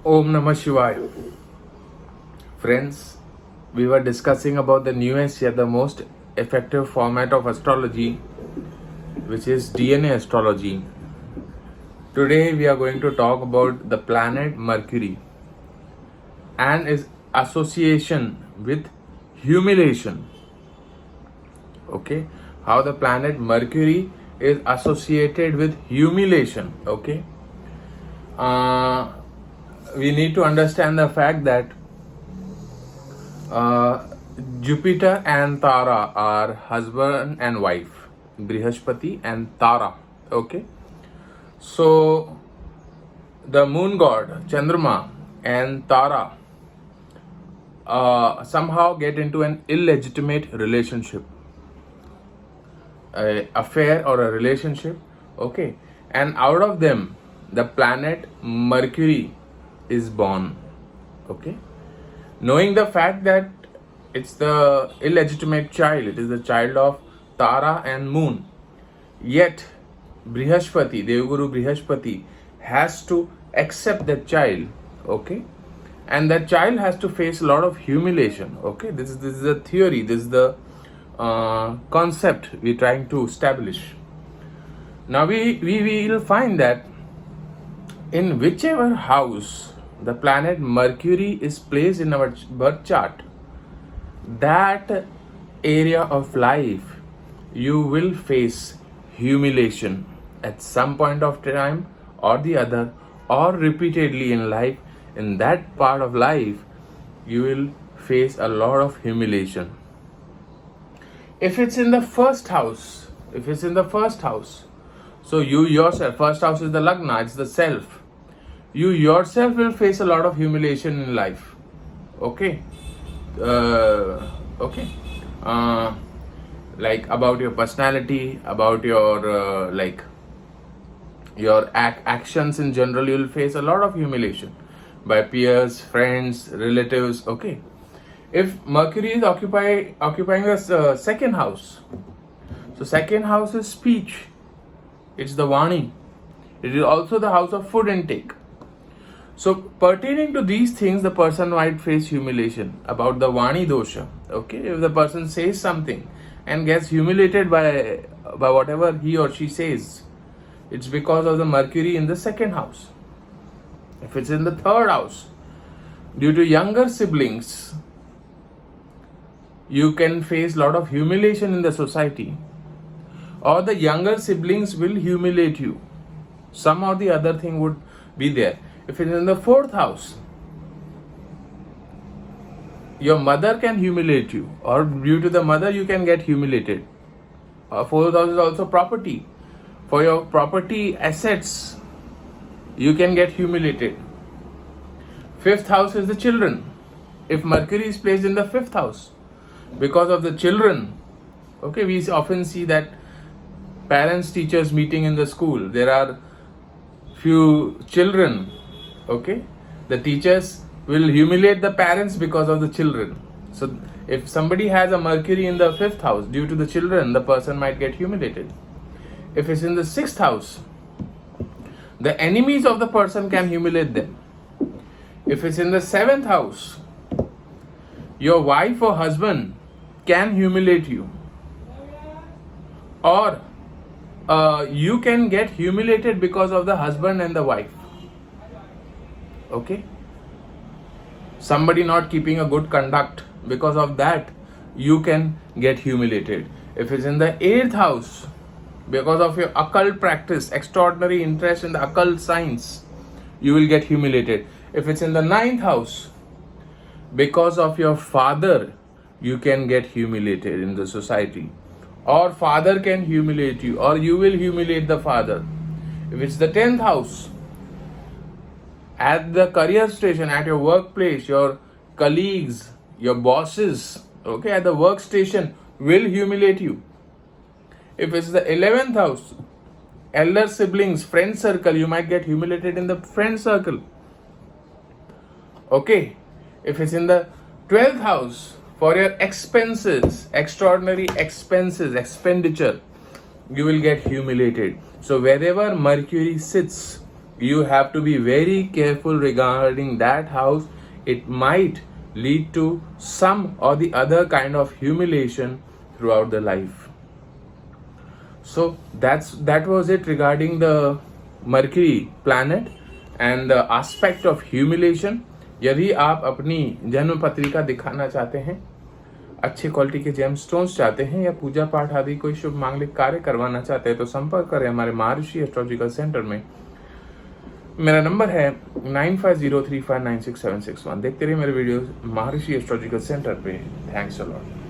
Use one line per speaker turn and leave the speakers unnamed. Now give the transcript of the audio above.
Om Namah Shivaya. Friends, we were discussing about the newest yet the most effective format of astrology, which is DNA astrology. Today we are going to talk about the planet Mercury and its association with humiliation. Okay, how the planet Mercury is associated with humiliation. Okay, we need to understand the fact that Jupiter and Tara are husband and wife, Brihaspati and Tara. Okay, so the moon god Chandrama and Tara somehow get into an illegitimate relationship, a affair or a relationship. Okay, and out of them the planet Mercury is born. Okay, knowing the fact that it's the illegitimate child, it is the child of Tara and moon, yet Brihaspati, Devguru Brihaspati, has to accept that child. Okay, and that child has to face a lot of humiliation. Okay, this is the theory, this is the concept we're trying to establish. Now we will find that in whichever house the planet Mercury is placed in our birth chart, that area of life you will face humiliation at some point of time or the other, or repeatedly in life. In that part of life you will face a lot of humiliation. If it's in the first house, so you yourself, first house is the Lagna, it's the self. You yourself will face a lot of humiliation in life. Okay, like about your personality, about your your actions in general. You will face a lot of humiliation by peers, friends, relatives. Okay, if Mercury is occupying the second house, so second house is speech. It's the Vani. It is also the house of food intake. So pertaining to these things, the person might face humiliation about the Vani dosha. Okay, if the person says something and gets humiliated by whatever he or she says, it's because of the Mercury in the second house. If it's in the third house, due to younger siblings, you can face a lot of humiliation in the society, or the younger siblings will humiliate you. Some or the other thing would be there. If it's in the fourth house, your mother can humiliate you, or due to the mother you can get humiliated. Fourth house is also property. For your property assets, you can get humiliated. Fifth house is the children. If Mercury is placed in the fifth house, because of the children, okay, we often see that parents teachers meeting in the school, there are few children. Okay, the teachers will humiliate the parents because of the children. So if somebody has a Mercury in the fifth house, due to the children, the person might get humiliated. If it's in the sixth house, the enemies of the person can humiliate them. If it's in the seventh house, your wife or husband can humiliate you, or you can get humiliated because of the husband and the wife. Okay, somebody not keeping a good conduct, because of that you can get humiliated. If it's in the eighth house, because of your occult practice, extraordinary interest in the occult science, you will get humiliated. If it's in the ninth house, because of your father, you can get humiliated in the society, or father can humiliate you, or you will humiliate the father. If it's the 10th house, at the career station, at your workplace, your colleagues, your bosses, okay, at the workstation will humiliate you. If it's the 11th house, elder siblings, friend circle, you might get humiliated in the friend circle. Okay, if it's in the 12th house, for your expenses, extraordinary expenses, expenditure, you will get humiliated. So wherever Mercury sits, you have to be very careful regarding that house. It might lead to some or the other kind of humiliation throughout the life. So that was it regarding the Mercury planet and the aspect of humiliation. यदि आप अपनी जन्म पत्रिका दिखाना चाहते हैं, अच्छे quality के जेमस्टोन्स चाहते हैं या पूजा पाठ आदि कोई शुभ मांगलिक कार्य करवाना चाहते हैं तो संपर्क करें हमारे महर्षि एस्ट्रोलॉजिकल सेंटर में। मेरा नंबर है 9503596761। देखते रहिए मेरे वीडियोस महर्षि एस्ट्रोलॉजिकल सेंटर पे। Thanks a lot.